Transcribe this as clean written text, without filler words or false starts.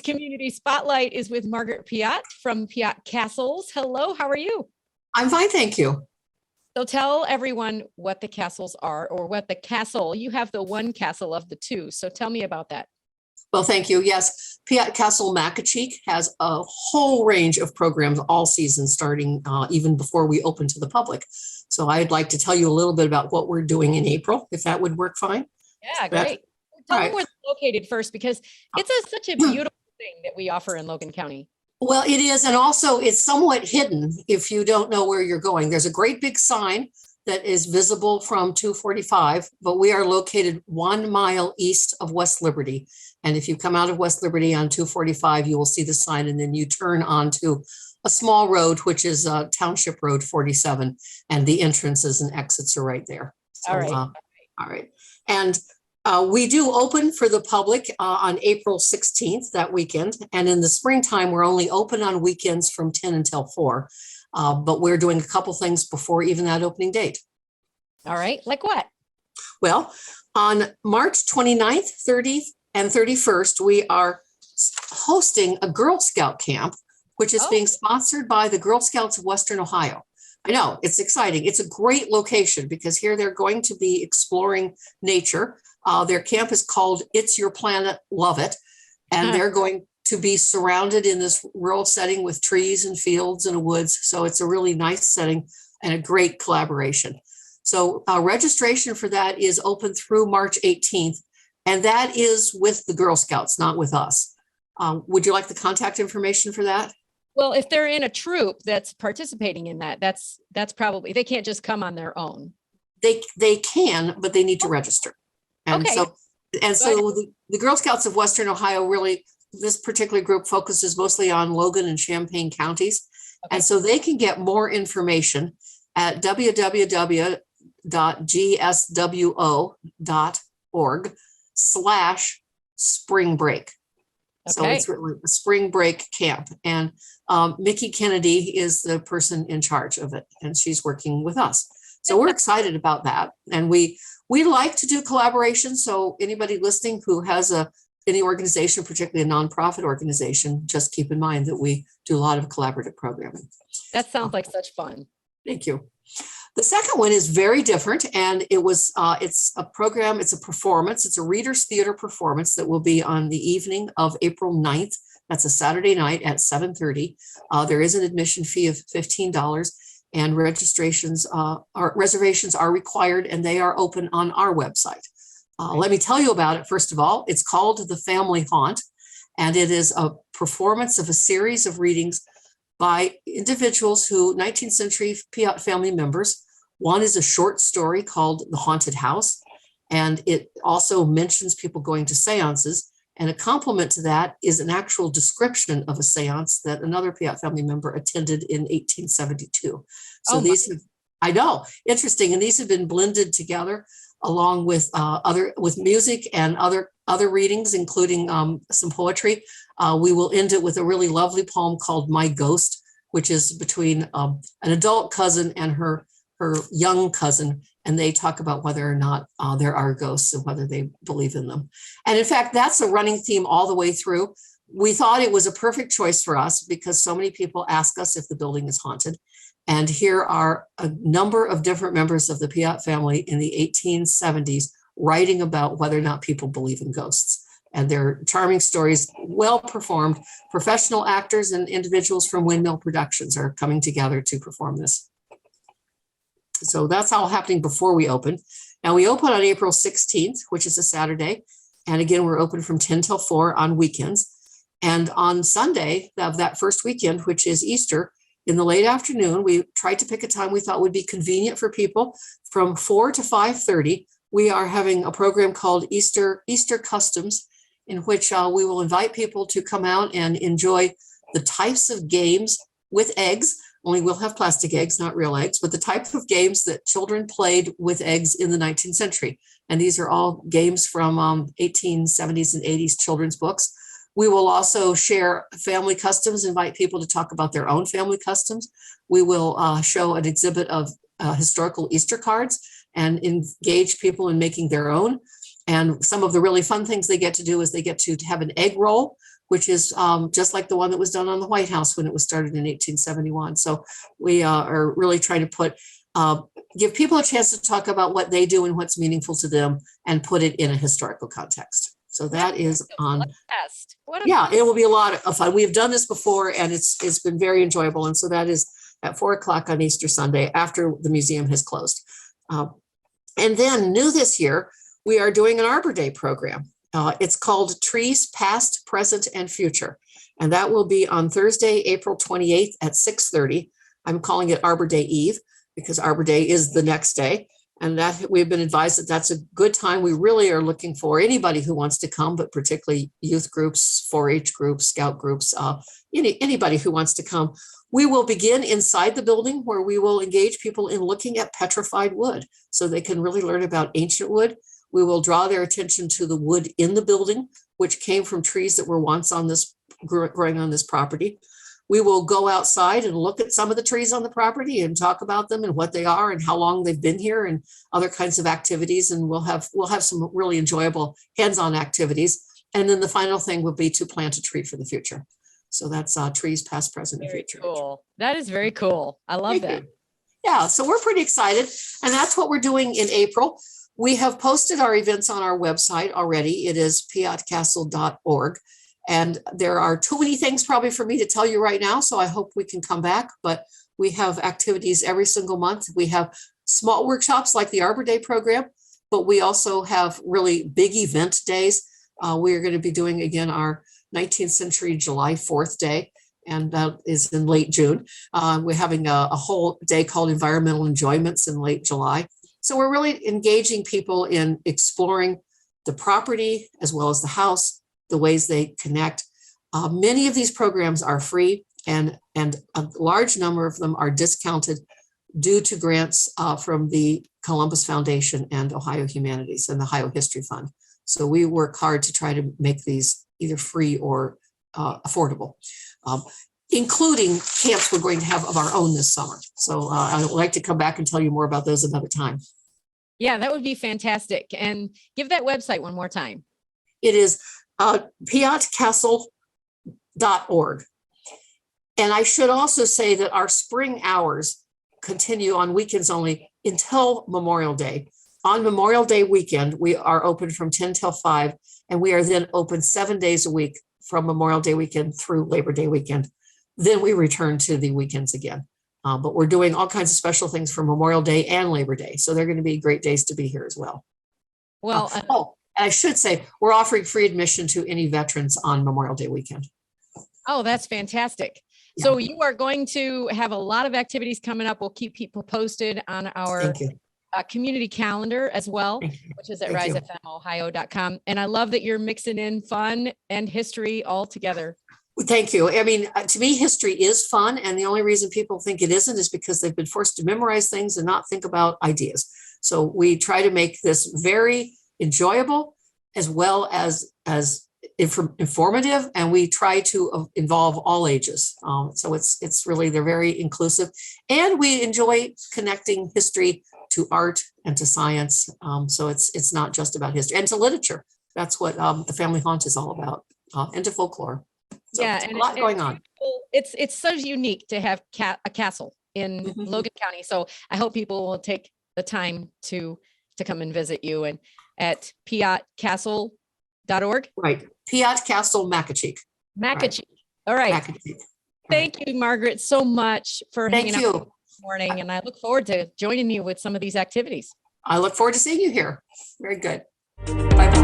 Community Spotlight is with Margaret Piatt from Piatt Castles. Hello, how are you? I'm fine, thank you. So tell everyone what the castles are, or what the castle, you have the one castle of the two. So tell me about that. Well, thank you. Yes, Piatt Castle Macacheek has a whole range of programs all season, starting even before we open to the public. So I'd like to tell you a little bit about what we're doing in April, if that would work fine. Yeah, great. Tell them where it's located first, because it's such a beautiful thing that we offer in Logan County. Well, it is. And also it's somewhat hidden if you don't know where you're going. There's a great big sign that is visible from 245, but we are located 1 mile east of West Liberty. And if you come out of West Liberty on 245, you will see the sign, and then you turn onto a small road, which is Township Road 47, and the entrances and exits are right there. So, all right. All right. And we do open for the public on April 16th, that weekend. And in the springtime, we're only open on weekends from 10 until 4. But we're doing a couple things before even that opening date. All right. Like what? Well, on March 29th, 30th, and 31st, we are hosting a Girl Scout camp, which is being sponsored by the Girl Scouts of Western Ohio. I know, it's exciting. It's a great location because here they're going to be exploring nature. Their camp is called It's Your Planet, Love It. And they're going to be surrounded in this rural setting with trees and fields and woods. So it's a really nice setting and a great collaboration. So registration for that is open through March 18th. And that is with the Girl Scouts, not with us. Would you like the contact information for that? Well, if they're in a troop that's participating in that, that's probably, they can't just come on their own. They can, but they need to register. And okay. so the Girl Scouts of Western Ohio, really, this particular group focuses mostly on Logan and Champaign counties. Okay. And so they can get more information at www.gswo.org/spring break. Okay. So it's really a spring break camp. And Mickey Kennedy is the person in charge of it, and she's working with us. So we're excited about that. And we like to do collaboration. So anybody listening who has any organization, particularly a nonprofit organization, just keep in mind that we do a lot of collaborative programming. That sounds like such fun. Thank you. The second one is very different, and it's a program, it's a performance, it's a Reader's Theater performance that will be on the evening of April 9th. That's a Saturday night at 7:30. There is an admission fee of $15, and reservations are required, and they are open on our website. Let me tell you about it. First of all, it's called The Family Haunt, and it is a performance of a series of readings by individuals 19th century Piatt family members. One is a short story called The Haunted House, and it also mentions people going to seances. And a complement to that is an actual description of a seance that another Piatt family member attended in 1872. So I know, interesting. And these have been blended together along with with music and other readings, including some poetry. We will end it with a really lovely poem called My Ghost, which is between an adult cousin and her young cousin, and they talk about whether or not there are ghosts and whether they believe in them. And in fact, that's a running theme all the way through. We thought it was a perfect choice for us because so many people ask us if the building is haunted. And here are a number of different members of the Piatt family in the 1870s writing about whether or not people believe in ghosts. And they're charming stories, well performed. Professional actors and individuals from Windmill Productions are coming together to perform this. So that's all happening before we open. Now we open on April 16th, which is a Saturday. And again, we're open from 10 till 4 on weekends. And on Sunday of that first weekend, which is Easter, in the late afternoon, we tried to pick a time we thought would be convenient for people. From 4 to 5:30, we are having a program called Easter Customs, in which we will invite people to come out and enjoy the types of games with eggs. Only we'll have plastic eggs, not real eggs, but the type of games that children played with eggs in the 19th century. And these are all games from 1870s and 80s children's books. We will also share family customs, invite people to talk about their own family customs. We will show an exhibit of historical Easter cards and engage people in making their own. And some of the really fun things they get to do is they get to have an egg roll, which is just like the one that was done on the White House when it was started in 1871. So we are really trying to give people a chance to talk about what they do and what's meaningful to them and put it in a historical context. So that is on, yeah, it will be a lot of fun. We have done this before and it's been very enjoyable. And so that is at 4:00 on Easter Sunday after the museum has closed. And then new this year, we are doing an Arbor Day program. It's called Trees Past, Present, and Future. And that will be on Thursday, April 28th at 6:30. I'm calling it Arbor Day Eve because Arbor Day is the next day. And that we've been advised that that's a good time. We really are looking for anybody who wants to come, but particularly youth groups, 4-H groups, scout groups, anybody who wants to come. We will begin inside the building where we will engage people in looking at petrified wood so they can really learn about ancient wood. We will draw their attention to the wood in the building, which came from trees that were once growing on this property. We will go outside and look at some of the trees on the property and talk about them and what they are and how long they've been here and other kinds of activities. And we'll have some really enjoyable hands-on activities. And then the final thing will be to plant a tree for the future. So that's Trees Past, Present, and Future. Very cool. That is very cool. I love that. Yeah, so we're pretty excited. And that's what we're doing in April. We have posted our events on our website already. It is piattcastle.org. And there are too many things probably for me to tell you right now. So I hope we can come back. But we have activities every single month. We have small workshops like the Arbor Day program, but we also have really big event days. We are going to be doing again our 19th century July 4th Day, and that is in late June. We're having a whole day called Environmental Enjoyments in late July. So we're really engaging people in exploring the property as well as the house, the ways they connect. Many of these programs are free, and a large number of them are discounted due to grants from the Columbus Foundation and Ohio Humanities and the Ohio History Fund. So we work hard to try to make these either free or affordable, including camps we're going to have of our own this summer. So I would like to come back and tell you more about those another time. Yeah, that would be fantastic. And give that website one more time. It is piattcastle.org. And I should also say that our spring hours continue on weekends only until Memorial Day. On Memorial Day weekend, we are open from 10 till 5, and we are then open 7 days a week from Memorial Day weekend through Labor Day weekend. Then we return to the weekends again. But we're doing all kinds of special things for Memorial Day and Labor Day. So they're going to be great days to be here as well. Well, and I should say, we're offering free admission to any veterans on Memorial Day weekend. Oh, that's fantastic. Yeah. So you are going to have a lot of activities coming up. We'll keep people posted on our community calendar as well, which is at risefmohio.com. And I love that you're mixing in fun and history all together. Thank you. I mean, to me, history is fun. And the only reason people think it isn't is because they've been forced to memorize things and not think about ideas. So we try to make this very enjoyable as well as informative, and we try to involve all ages. So it's really, they're very inclusive, and we enjoy connecting history to art and to science. So it's not just about history, and to literature. That's what the Family Haunt is all about, and to folklore. So yeah, and a lot going on. It's so unique to have a castle in Logan County. So I hope people will take the time to come and visit you and at piattcastle.org. Right. Piatt Castle, Macacheek. Macacheek. All right. Macacheek. Thank you, Margaret, so much for hanging out this morning. And I look forward to joining you with some of these activities. I look forward to seeing you here. Very good. Bye-bye.